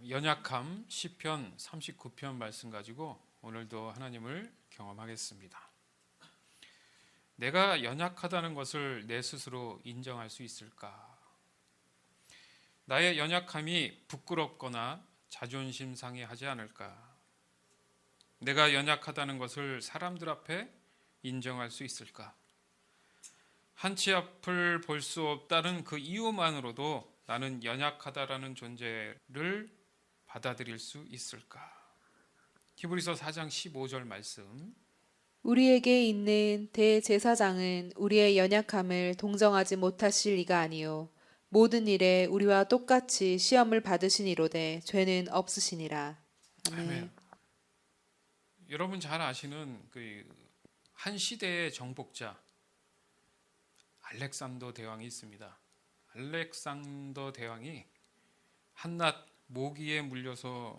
연약함 시편 39편 말씀 가지고 오늘도 하나님을 경험하겠습니다. 내가 연약하다는 것을 내 스스로 인정할 수 있을까? 나의 연약함이 부끄럽거나 자존심 상해하지 않을까? 내가 연약하다는 것을 사람들 앞에 인정할 수 있을까? 한치 앞을 볼 수 없다는 그 이유만으로도 나는 연약하다라는 존재를 받아들일 수 있을까? 히브리서 4장 15절 말씀. 우리에게 있는 대제사장은 우리의 연약함을 동정하지 못하실 리가 아니요 모든 일에 우리와 똑같이 시험을 받으시니로되 죄는 없으시니라. 아멘. 아멘. 여러분 잘 아시는 한 시대의 정복자 알렉산더 대왕이 있습니다. 알렉산더 대왕이 한낱 모기에 물려서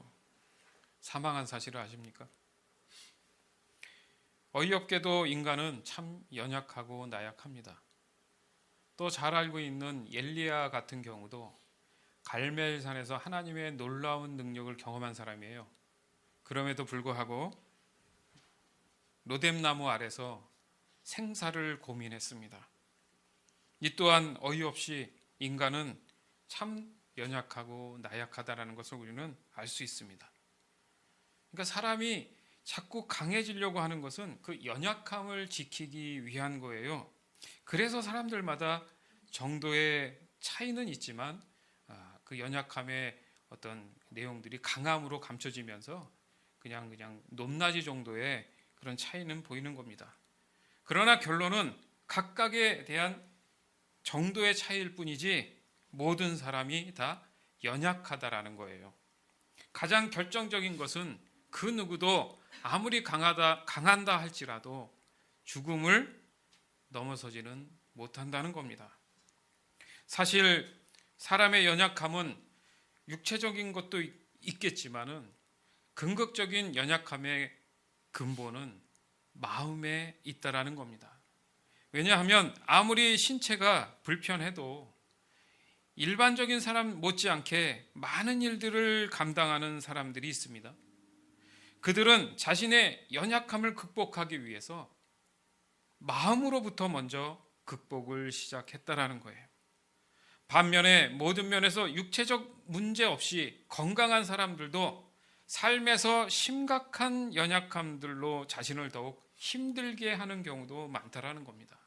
사망한 사실을 아십니까? 어이없게도 인간은 참 연약하고 나약합니다. 또 잘 알고 있는 엘리야 같은 경우도 갈멜산에서 하나님의 놀라운 능력을 경험한 사람이에요. 그럼에도 불구하고 로뎀나무 아래서 생사를 고민했습니다. 이 또한 어이없이 인간은 참 연약하고 나약하다라는 것을 우리는 알 수 있습니다. 그러니까 사람이 자꾸 강해지려고 하는 것은 그 연약함을 지키기 위한 거예요. 그래서 사람들마다 정도의 차이는 있지만 그 연약함의 어떤 내용들이 강함으로 감춰지면서 그냥 높낮이 정도의 그런 차이는 보이는 겁니다. 그러나 결론은 각각에 대한 정도의 차이일 뿐이지 모든 사람이 다 연약하다라는 거예요. 가장 결정적인 것은 그 누구도 아무리 강한다 할지라도 죽음을 넘어서지는 못한다는 겁니다. 사실 사람의 연약함은 육체적인 것도 있겠지만은 근극적인 연약함의 근본은 마음에 있다라는 겁니다. 왜냐하면 아무리 신체가 불편해도 일반적인 사람 못지않게 많은 일들을 감당하는 사람들이 있습니다. 그들은 자신의 연약함을 극복하기 위해서 마음으로부터 먼저 극복을 시작했다라는 거예요. 반면에 모든 면에서 육체적 문제 없이 건강한 사람들도 삶에서 심각한 연약함들로 자신을 더욱 힘들게 하는 경우도 많다라는 겁니다.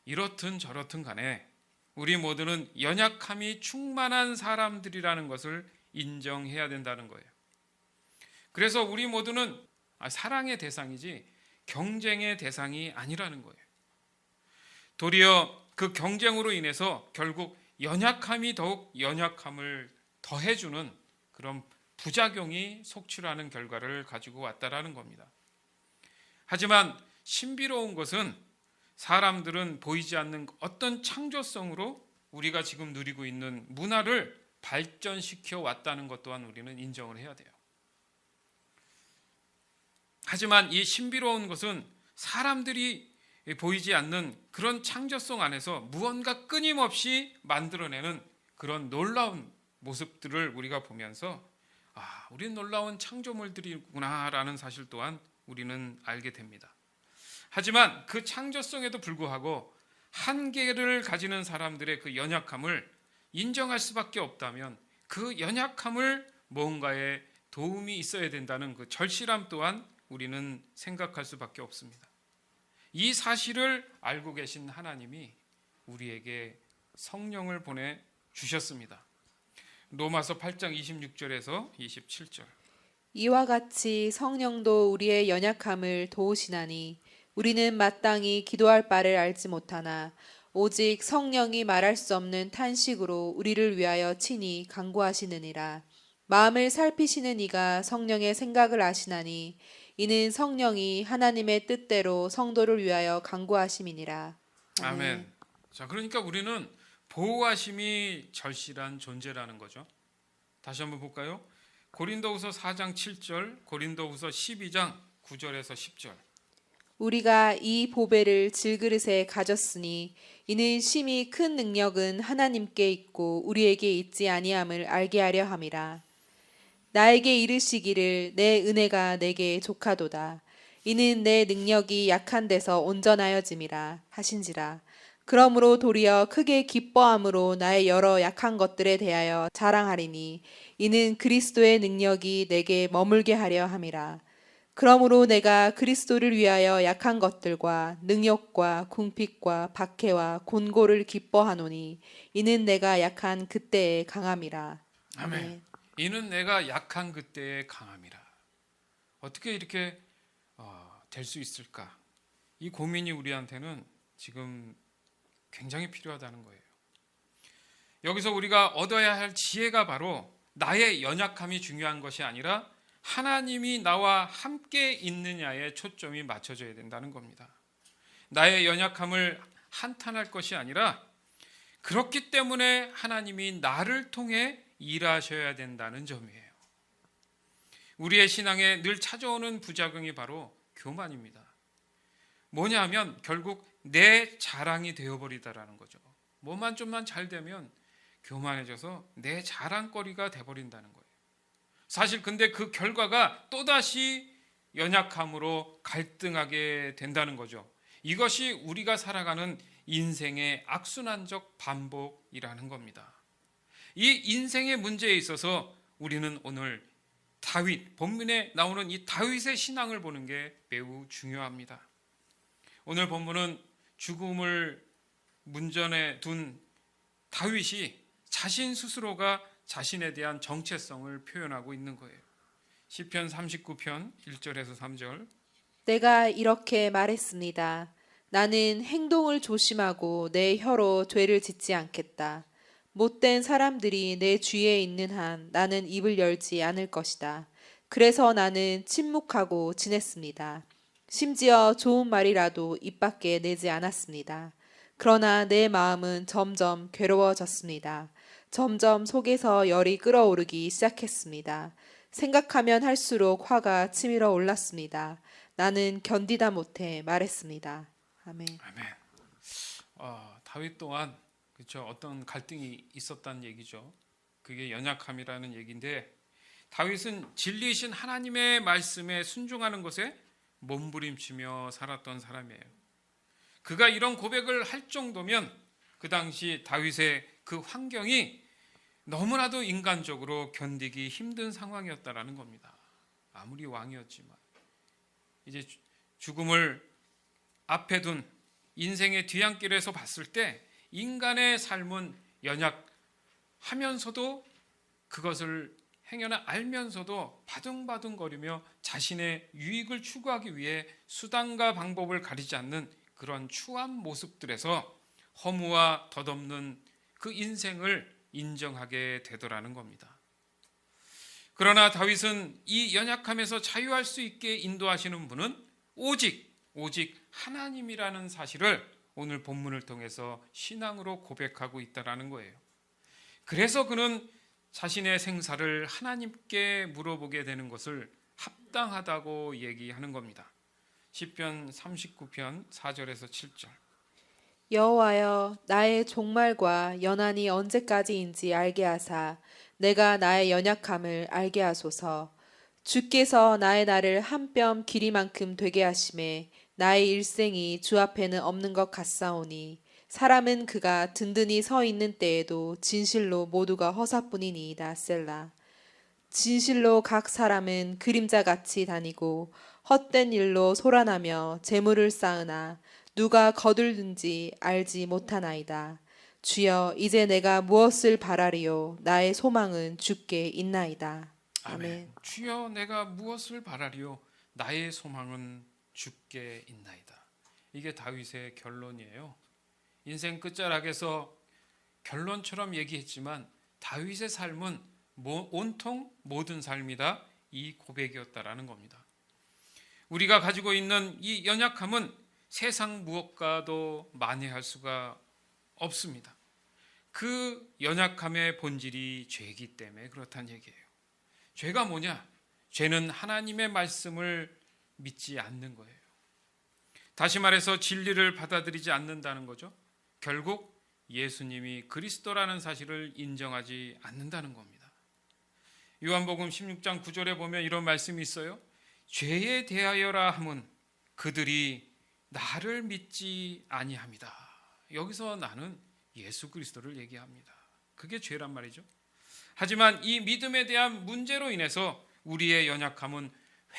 이렇든 저렇든 간에 우리 모두는 연약함이 충만한 사람들이라는 것을 인정해야 된다는 거예요. 그래서 우리 모두는 사랑의 대상이지 경쟁의 대상이 아니라는 거예요. 도리어 그 경쟁으로 인해서 결국 연약함이 더욱 연약함을 더해주는 그런 부작용이 속출하는 결과를 가지고 왔다라는 겁니다. 하지만 신비로운 것은 사람들은 보이지 않는 어떤 창조성으로 우리가 지금 누리고 있는 문화를 발전시켜 왔다는 것 또한 우리는 인정을 해야 돼요. 하지만 이 신비로운 것은 사람들이 보이지 않는 그런 창조성 안에서 무언가 끊임없이 만들어내는 그런 놀라운 모습들을 우리가 보면서 우리는 놀라운 창조물들이구나라는 사실 또한 우리는 알게 됩니다. 하지만 그 창조성에도 불구하고 한계를 가지는 사람들의 그 연약함을 인정할 수밖에 없다면 그 연약함을 뭔가에 도움이 있어야 된다는 그 절실함 또한 우리는 생각할 수밖에 없습니다. 이 사실을 알고 계신 하나님이 우리에게 성령을 보내주셨습니다. 로마서 8장 26절에서 27절. 이와 같이 성령도 우리의 연약함을 도우시나니 우리는 마땅히 기도할 바를 알지 못하나 오직 성령이 말할 수 없는 탄식으로 우리를 위하여 친히 간구하시느니라. 마음을 살피시는 이가 성령의 생각을 아시나니 이는 성령이 하나님의 뜻대로 성도를 위하여 간구하심이니라. 아멘. 자, 그러니까 우리는 보호하심이 절실한 존재라는 거죠. 다시 한번 볼까요? 고린도후서 4장 7절, 고린도후서 12장 9절에서 10절. 우리가 이 보배를 질그릇에 가졌으니 이는 심히 큰 능력은 하나님께 있고 우리에게 있지 아니함을 알게 하려 함이라. 나에게 이르시기를 내 은혜가 내게 족하도다. 이는 내 능력이 약한 데서 온전하여짐이라 하신지라. 그러므로 도리어 크게 기뻐함으로 나의 여러 약한 것들에 대하여 자랑하리니 이는 그리스도의 능력이 내게 머물게 하려 함이라. 그러므로 내가 그리스도를 위하여 약한 것들과 능욕과 궁핍과 박해와 곤고를 기뻐하노니 이는 내가 약한 그때의 강함이라. 아멘. 이는 내가 약한 그때의 강함이라. 어떻게 이렇게 될 수 있을까? 이 고민이 우리한테는 지금 굉장히 필요하다는 거예요. 여기서 우리가 얻어야 할 지혜가 바로 나의 연약함이 중요한 것이 아니라 하나님이 나와 함께 있느냐에 초점이 맞춰져야 된다는 겁니다. 나의 연약함을 한탄할 것이 아니라 그렇기 때문에 하나님이 나를 통해 일하셔야 된다는 점이에요. 우리의 신앙에 늘 찾아오는 부작용이 바로 교만입니다. 뭐냐면 결국 내 자랑이 되어버리다라는 거죠. 뭐만 좀만 잘 되면 교만해져서 내 자랑거리가 돼버린다는 거예요. 사실 근데 그 결과가 또다시 연약함으로 갈등하게 된다는 거죠. 이것이 우리가 살아가는 인생의 악순환적 반복이라는 겁니다. 이 인생의 문제에 있어서 우리는 오늘 다윗, 본문에 나오는 이 다윗의 신앙을 보는 게 매우 중요합니다. 오늘 본문은 죽음을 문전에 둔 다윗이 자신 스스로가 자신에 대한 정체성을 표현하고 있는 거예요. 시편 39편 1절에서 3절. 내가 이렇게 말했습니다. 나는 행동을 조심하고 내 혀로 죄를 짓지 않겠다. 못된 사람들이 내 주위에 있는 한 나는 입을 열지 않을 것이다. 그래서 나는 침묵하고 지냈습니다. 심지어 좋은 말이라도 입 밖에 내지 않았습니다. 그러나 내 마음은 점점 괴로워졌습니다. 점점 속에서 열이 끓어오르기 시작했습니다. 생각하면 할수록 화가 치밀어 올랐습니다. 나는 견디다 못해 말했습니다. 아멘. 아멘. 다윗 또한 그렇죠. 어떤 갈등이 있었다는 얘기죠. 그게 연약함이라는 얘기인데 다윗은 진리이신 하나님의 말씀에 순종하는 것에 몸부림치며 살았던 사람이에요. 그가 이런 고백을 할 정도면 그 당시 다윗의 그 환경이 너무나도 인간적으로 견디기 힘든 상황이었다라는 겁니다. 아무리 왕이었지만 이제 죽음을 앞에 둔 인생의 뒤안길에서 봤을 때 인간의 삶은 연약하면서도 그것을 행여나 알면서도 바둥바둥거리며 자신의 유익을 추구하기 위해 수단과 방법을 가리지 않는 그런 추한 모습들에서 허무와 덧없는 그 인생을 인정하게 되더라는 겁니다. 그러나 다윗은 이 연약함에서 자유할 수 있게 인도하시는 분은 오직 하나님이라는 사실을 오늘 본문을 통해서 신앙으로 고백하고 있다라는 거예요. 그래서 그는 자신의 생사를 하나님께 물어보게 되는 것을 합당하다고 얘기하는 겁니다. 시편 39편 4절에서 7절. 여호와여 나의 종말과 연한이 언제까지인지 알게 하사 내가 나의 연약함을 알게 하소서. 주께서 나의 날을 한 뼘 길이만큼 되게 하심에 나의 일생이 주 앞에는 없는 것 같사오니 사람은 그가 든든히 서 있는 때에도 진실로 모두가 허사뿐이니이다. 셀라. 진실로 각 사람은 그림자같이 다니고 헛된 일로 소란하며 재물을 쌓으나 누가 거둘든지 알지 못하나이다. 주여 이제 내가 무엇을 바라리요 나의 소망은 주께 있나이다. 아멘. 주여 내가 무엇을 바라리요 나의 소망은 주께 있나이다. 이게 다윗의 결론이에요. 인생 끝자락에서 결론처럼 얘기했지만 다윗의 삶은 온통 모든 삶이다 이 고백이었다라는 겁니다. 우리가 가지고 있는 이 연약함은 세상 무엇과도 만회할 수가 없습니다. 그 연약함의 본질이 죄이기 때문에 그렇다는 얘기예요. 죄가 뭐냐? 죄는 하나님의 말씀을 믿지 않는 거예요. 다시 말해서 진리를 받아들이지 않는다는 거죠. 결국 예수님이 그리스도라는 사실을 인정하지 않는다는 겁니다. 요한복음 16장 9절에 보면 이런 말씀이 있어요. 죄에 대하여라 함은 그들이 나를 믿지 아니함이다. 여기서 나는 예수 그리스도를 얘기합니다. 그게 죄란 말이죠. 하지만 이 믿음에 대한 문제로 인해서 우리의 연약함은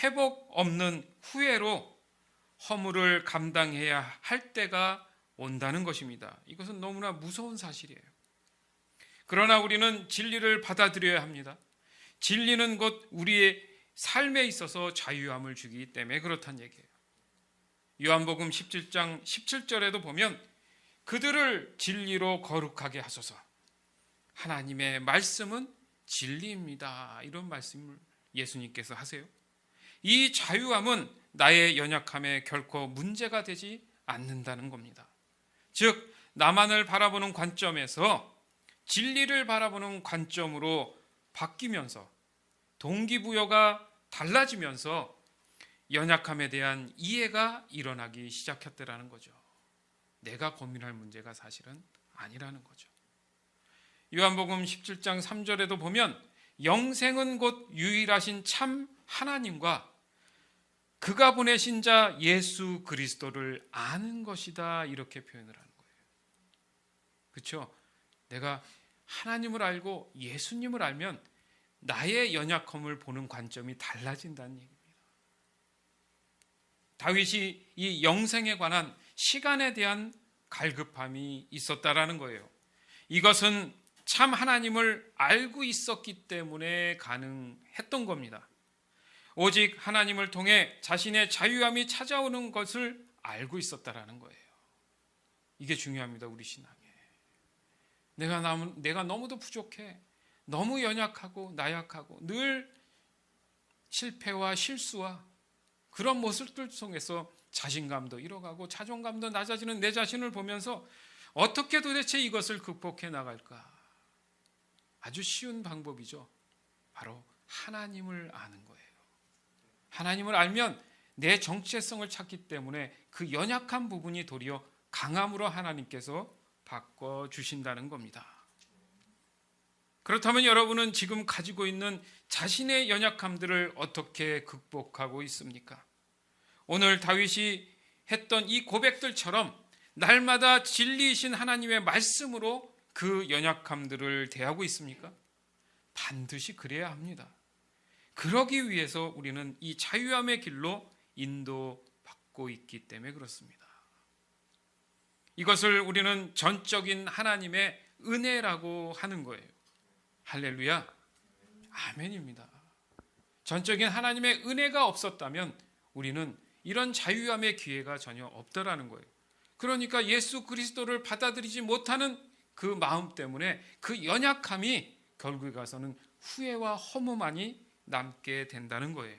회복 없는 후회로 허물을 감당해야 할 때가 온다는 것입니다. 이것은 너무나 무서운 사실이에요. 그러나 우리는 진리를 받아들여야 합니다. 진리는 곧 우리의 삶에 있어서 자유함을 주기 때문에 그렇다는 얘기예요. 요한복음 17장 17절에도 보면 그들을 진리로 거룩하게 하소서. 하나님의 말씀은 진리입니다. 이런 말씀을 예수님께서 하세요. 이 자유함은 나의 연약함에 결코 문제가 되지 않는다는 겁니다. 즉 나만을 바라보는 관점에서 진리를 바라보는 관점으로 바뀌면서 동기부여가 달라지면서 연약함에 대한 이해가 일어나기 시작했다라는 거죠. 내가 고민할 문제가 사실은 아니라는 거죠. 요한복음 17장 3절에도 보면 영생은 곧 유일하신 참 하나님과 그가 보내신 자 예수 그리스도를 아는 것이다 이렇게 표현을 하는 거예요. 그렇죠? 내가 하나님을 알고 예수님을 알면 나의 연약함을 보는 관점이 달라진다는 얘기입니다. 다윗이 이 영생에 관한 시간에 대한 갈급함이 있었다라는 거예요. 이것은 참 하나님을 알고 있었기 때문에 가능했던 겁니다. 오직 하나님을 통해 자신의 자유함이 찾아오는 것을 알고 있었다라는 거예요. 이게 중요합니다. 우리 신앙에. 내가 너무도 부족해. 너무 연약하고 나약하고 늘 실패와 실수와 그런 모습들 속에서 자신감도 잃어가고 자존감도 낮아지는 내 자신을 보면서 어떻게 도대체 이것을 극복해 나갈까? 아주 쉬운 방법이죠. 바로 하나님을 아는 거예요. 하나님을 알면 내 정체성을 찾기 때문에 그 연약한 부분이 도리어 강함으로 하나님께서 바꿔주신다는 겁니다. 그렇다면 여러분은 지금 가지고 있는 자신의 연약함들을 어떻게 극복하고 있습니까? 오늘 다윗이 했던 이 고백들처럼 날마다 진리이신 하나님의 말씀으로 그 연약함들을 대하고 있습니까? 반드시 그래야 합니다. 그러기 위해서 우리는 이 자유함의 길로 인도받고 있기 때문에 그렇습니다. 이것을 우리는 전적인 하나님의 은혜라고 하는 거예요. 할렐루야. 아멘입니다. 전적인 하나님의 은혜가 없었다면 우리는 이런 자유함의 기회가 전혀 없다라는 거예요. 그러니까 예수 그리스도를 받아들이지 못하는 그 마음 때문에 그 연약함이 결국에 가서는 후회와 허무만이 남게 된다는 거예요.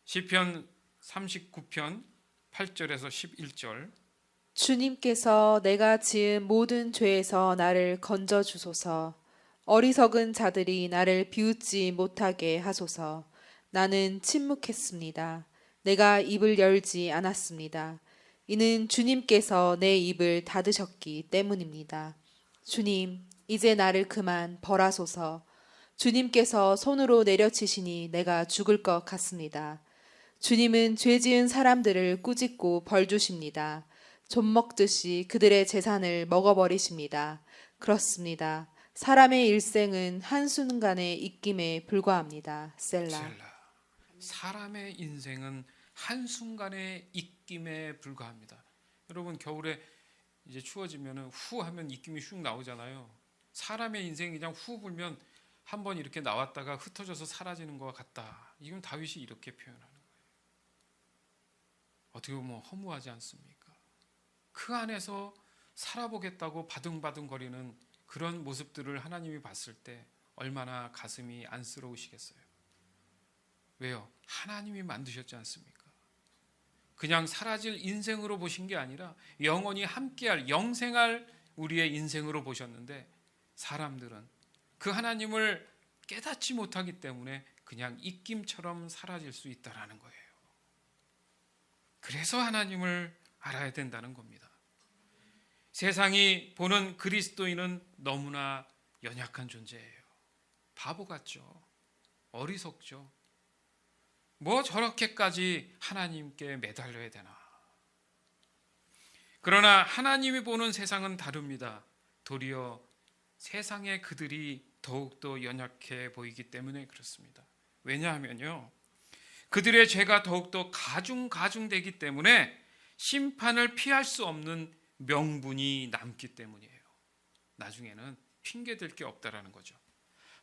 시편 39편 8절에서 11절 주님께서 내가 지은 모든 죄에서 나를 건져 주소서. 어리석은 자들이 나를 비웃지 못하게 하소서. 나는 침묵했습니다. 내가 입을 열지 않았습니다. 이는 주님께서 내 입을 닫으셨기 때문입니다. 주님, 이제 나를 그만 벌하소서. 주님께서 손으로 내려치시니 내가 죽을 것 같습니다. 주님은 죄 지은 사람들을 꾸짖고 벌 주십니다. 좀 먹듯이 그들의 재산을 먹어버리십니다. 그렇습니다. 사람의 일생은 한순간의 입김에 불과합니다. 셀라. 사람의 인생은 한순간의 입김에 불과합니다. 여러분 겨울에 이제 추워지면 후 하면 입김이 슉 나오잖아요. 사람의 인생이 그냥 후 불면 한번 이렇게 나왔다가 흩어져서 사라지는 것 같다. 이건 다윗이 이렇게 표현하는 거예요. 어떻게 보면 허무하지 않습니까? 그 안에서 살아보겠다고 바둥바둥거리는 그런 모습들을 하나님이 봤을 때 얼마나 가슴이 안쓰러우시겠어요. 왜요? 하나님이 만드셨지 않습니까? 그냥 사라질 인생으로 보신 게 아니라 영원히 함께할 영생할 우리의 인생으로 보셨는데 사람들은 그 하나님을 깨닫지 못하기 때문에 그냥 입김처럼 사라질 수 있다라는 거예요. 그래서 하나님을 알아야 된다는 겁니다. 세상이 보는 그리스도인은 너무나 연약한 존재예요. 바보 같죠. 어리석죠. 뭐 저렇게까지 하나님께 매달려야 되나. 그러나 하나님이 보는 세상은 다릅니다. 도리어 세상에 그들이 더욱더 연약해 보이기 때문에 그렇습니다. 왜냐하면요, 그들의 죄가 더욱더 가중되기 때문에 심판을 피할 수 없는 명분이 남기 때문이에요. 나중에는 핑계댈 게 없다라는 거죠.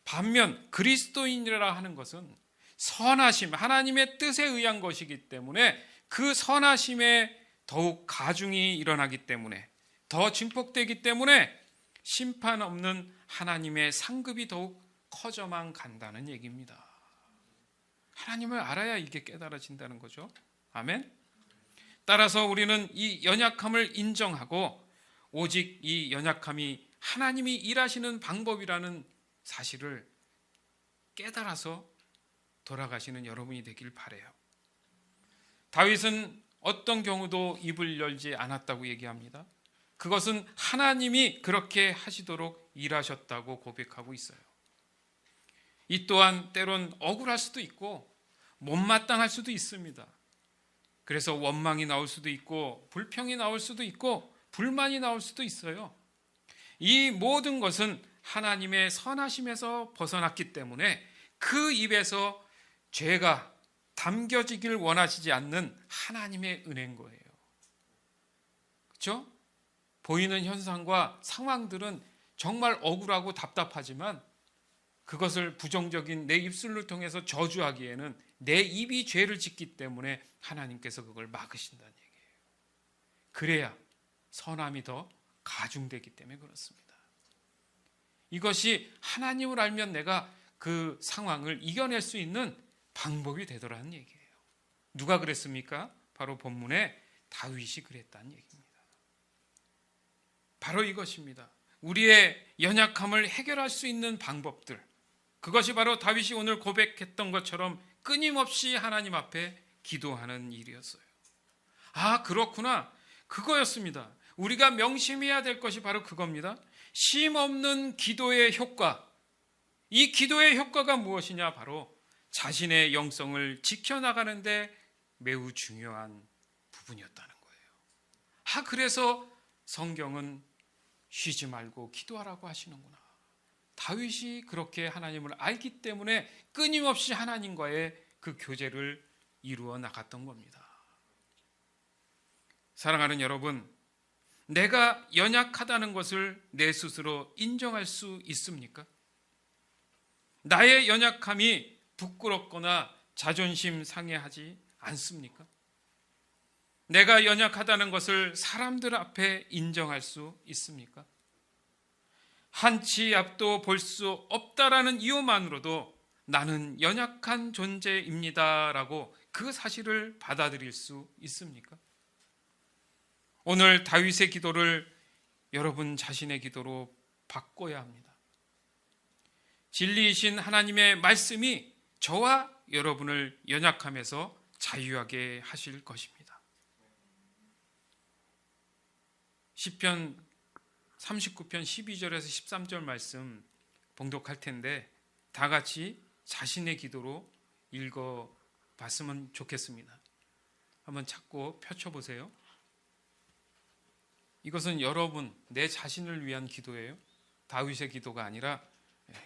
반면 그리스도인이라 하는 것은 선하심, 하나님의 뜻에 의한 것이기 때문에 그 선하심에 더욱 가중이 일어나기 때문에, 더 증폭되기 때문에 심판 없는 하나님의 상급이 더욱 커져만 간다는 얘기입니다. 하나님을 알아야 이게 깨달아진다는 거죠. 아멘. 따라서 우리는 이 연약함을 인정하고 오직 이 연약함이 하나님이 일하시는 방법이라는 사실을 깨달아서 돌아가시는 여러분이 되길 바라요. 다윗은 어떤 경우도 입을 열지 않았다고 얘기합니다. 그것은 하나님이 그렇게 하시도록 일하셨다고 고백하고 있어요. 이 또한 때론 억울할 수도 있고 못마땅할 수도 있습니다. 그래서 원망이 나올 수도 있고 불평이 나올 수도 있고 불만이 나올 수도 있어요. 이 모든 것은 하나님의 선하심에서 벗어났기 때문에 그 입에서 죄가 담겨지길 원하시지 않는 하나님의 은혜인 거예요. 그렇죠? 보이는 현상과 상황들은 정말 억울하고 답답하지만 그것을 부정적인 내 입술을 통해서 저주하기에는 내 입이 죄를 짓기 때문에 하나님께서 그걸 막으신다는 얘기예요. 그래야 선함이 더 가중되기 때문에 그렇습니다. 이것이 하나님을 알면 내가 그 상황을 이겨낼 수 있는 방법이 되더라는 얘기예요. 누가 그랬습니까? 바로 본문에 다윗이 그랬다는 얘기입니다. 바로 이것입니다. 우리의 연약함을 해결할 수 있는 방법들, 그것이 바로 다윗이 오늘 고백했던 것처럼 끊임없이 하나님 앞에 기도하는 일이었어요. 아, 그렇구나. 그거였습니다. 우리가 명심해야 될 것이 바로 그겁니다. 쉼 없는 기도의 효과. 이 기도의 효과가 무엇이냐? 바로 자신의 영성을 지켜나가는데 매우 중요한 부분이었다는 거예요. 아, 그래서 성경은 쉬지 말고 기도하라고 하시는구나. 다윗이 그렇게 하나님을 알기 때문에 끊임없이 하나님과의 그 교제를 이루어 나갔던 겁니다. 사랑하는 여러분, 내가 연약하다는 것을 내 스스로 인정할 수 있습니까? 나의 연약함이 부끄럽거나 자존심 상해하지 않습니까? 내가 연약하다는 것을 사람들 앞에 인정할 수 있습니까? 한치 앞도 볼 수 없다라는 이유만으로도 나는 연약한 존재입니다라고 그 사실을 받아들일 수 있습니까? 오늘 다윗의 기도를 여러분 자신의 기도로 바꿔야 합니다. 진리이신 하나님의 말씀이 저와 여러분을 연약함에서 자유하게 하실 것입니다. 시편 39편 12절에서 13절 말씀 봉독할 텐데 다 같이 자신의 기도로 읽어봤으면 좋겠습니다. 한번 찾고 펼쳐보세요. 이것은 여러분, 내 자신을 위한 기도예요. 다윗의 기도가 아니라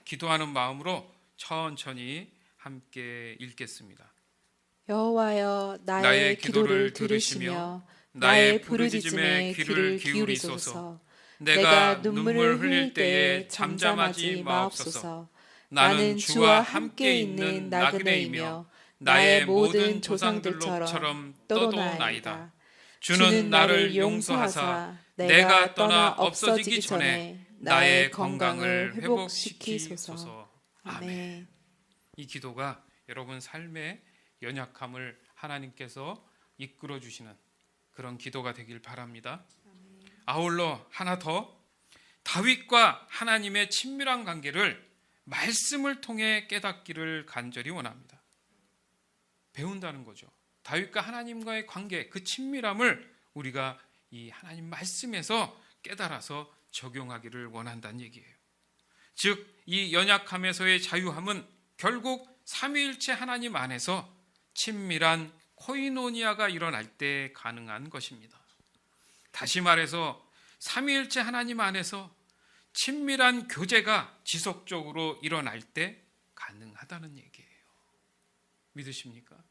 기도하는 마음으로 천천히 함께 읽겠습니다. 여호와여, 나의 기도를 들으시며 나의 부르짖음에 귀를 기울이소서. 내가 눈물을 흘릴 때에 잠잠하지 마옵소서. 나는 주와 함께 있는 나그네이며 나의 모든 조상들처럼 떠도나이다. 주는 나를 용서하사 내가 떠나 없어지기 전에 나의 건강을 회복시키소서. 아멘. 이 기도가 여러분 삶의 연약함을 하나님께서 이끌어 주시는 그런 기도가 되길 바랍니다. 아울러 하나 더, 다윗과 하나님의 친밀한 관계를 말씀을 통해 깨닫기를 간절히 원합니다. 배운다는 거죠. 다윗과 하나님과의 관계, 그 친밀함을 우리가 이 하나님 말씀에서 깨달아서 적용하기를 원한다는 얘기예요. 즉, 이 연약함에서의 자유함은 결국 삼위일체 하나님 안에서 친밀한 코이노니아가 일어날 때 가능한 것입니다. 다시 말해서 삼위일체 하나님 안에서 친밀한 교제가 지속적으로 일어날 때 가능하다는 얘기예요. 믿으십니까?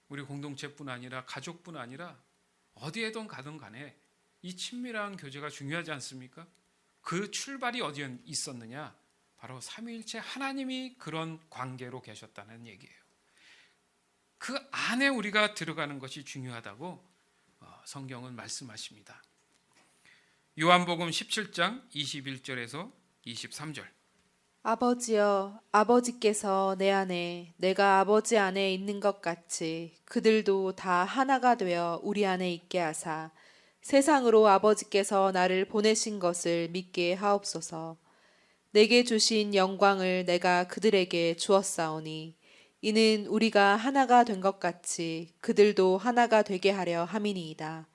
우리 공동체뿐 아니라 가족뿐 아니라 어디에든 가든 간에 이 친밀한 교제가 중요하지 않습니까? 그 출발이 어디에 있었느냐? 바로 삼위일체 하나님이 그런 관계로 계셨다는 얘기예요. 그 안에 우리가 들어가는 것이 중요하다고 성경은 말씀하십니다. 요한복음 17장 21절에서 23절. 아버지여, 아버지께서 내 안에, 내가 아버지 안에 있는 것 같이 그들도 다 하나가 되어 우리 안에 있게 하사 세상으로 아버지께서 나를 보내신 것을 믿게 하옵소서. 내게 주신 영광을 내가 그들에게 주었사오니 이는 우리가 하나가 된 것 같이 그들도 하나가 되게 하려 함이니이다.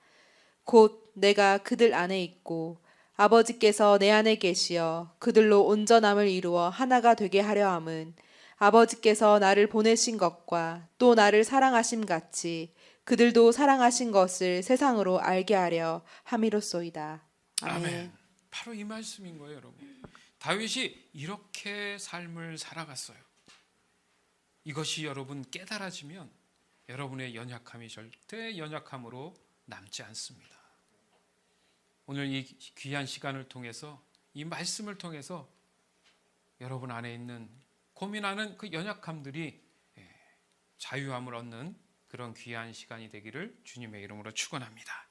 곧 내가 그들 안에 있고 아버지께서 내 안에 계시어 그들로 온전함을 이루어 하나가 되게 하려 함은 아버지께서 나를 보내신 것과 또 나를 사랑하심 같이 그들도 사랑하신 것을 세상으로 알게 하려 함이로소이다. 아멘. 바로 이 말씀인 거예요, 여러분. 다윗이 이렇게 삶을 살아갔어요. 이것이 여러분 깨달아지면 여러분의 연약함이 절대 연약함으로 남지 않습니다. 오늘 이 귀한 시간을 통해서, 이 말씀을 통해서 여러분 안에 있는 고민하는 그 연약함들이 자유함을 얻는 그런 귀한 시간이 되기를 주님의 이름으로 축원합니다.